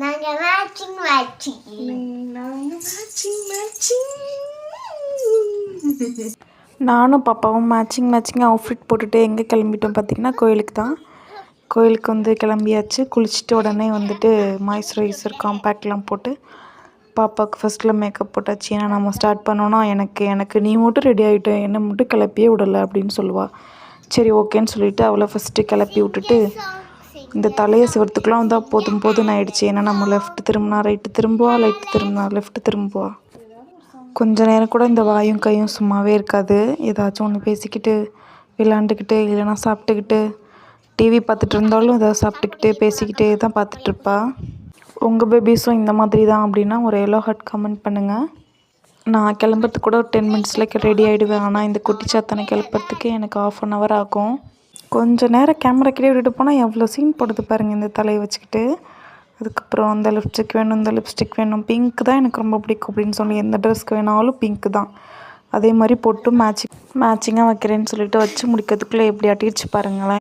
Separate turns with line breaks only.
நாங்க மேட்சிங்
நானும் பாப்பாவும் மேட்சிங் அவுட்ஃபிட் போட்டுட்டு எங்கே கிளம்பிட்டோம் பார்த்திங்கன்னா கோயிலுக்கு தான். கோயிலுக்கு வந்து கிளம்பியாச்சு. குளிச்சுட்டு உடனே வந்துட்டு மாய்ஸ்சரைசர் காம்பேக்ட்லாம் போட்டு பாப்பாவுக்கு ஃபஸ்ட்டில் மேக்கப் போட்டாச்சு. ஏன்னா நம்ம ஸ்டார்ட் பண்ணோன்னா எனக்கு நீ மட்டும் ரெடி ஆகிட்ட, என்னை மட்டும் கிளப்பியே விடலை அப்படின்னு சொல்லுவாள். சரி ஓகேன்னு சொல்லிவிட்டு அவளை ஃபஸ்ட்டு கிளப்பி விட்டுட்டு இந்த தலையை சிவரத்துக்குலாம் வந்தால் போதும்னு ஆயிடுச்சு. ஏன்னா நம்ம லெஃப்ட் திரும்பினா ரைட்டு திரும்புவா, ரைட்டு திரும்பினா லெஃப்ட் திரும்புவா. கொஞ்ச நேரம் கூட இந்த வாயும் கையும் சும்மாவே இருக்காது. ஏதாச்சும் ஒன்று பேசிக்கிட்டு விளாண்டுக்கிட்டு இல்லைன்னா சாப்பிட்டுக்கிட்டு டிவி பார்த்துட்டு இருந்தாலும் ஏதாவது சாப்பிட்டுக்கிட்டு பேசிக்கிட்டே தான் பார்த்துட்ருப்பா. உங்கள் பேபிஸும் இந்த மாதிரி தான் அப்படின்னா ஒரு எல்லோ ஹார்ட் கமெண்ட் பண்ணுங்கள். நான் கிளம்புறதுக்கு கூட ஒரு 10 மினிட்ஸில் ரெடி ஆகிடுவேன். ஆனால் இந்த குட்டி சாத்தனை கிளப்புறதுக்கு எனக்கு 1/2 hour ஆகும். கொஞ்சம் நேரம் கேமரா கிட்டே விட்டுட்டு போனால் எவ்வளோ சீன் போடுது பாருங்கள் இந்த தலையை வச்சுக்கிட்டு. அதுக்கப்புறம் அந்த லிப்ஸ்டிக் வேணும், இந்த லிப்ஸ்டிக் வேணும், பிங்க் தான் எனக்கு ரொம்ப பிடிக்கும் அப்படின்னு சொல்லி எந்த ட்ரெஸ்க்கு வேணாலும் பிங்க்கு தான். அதே மாதிரி போட்டு மேட்சிங்காக வைக்கிறேன்னு சொல்லிட்டு வச்சு முடிக்கிறதுக்குள்ளே எப்படி அட்டிடுச்சு பாருங்களேன்.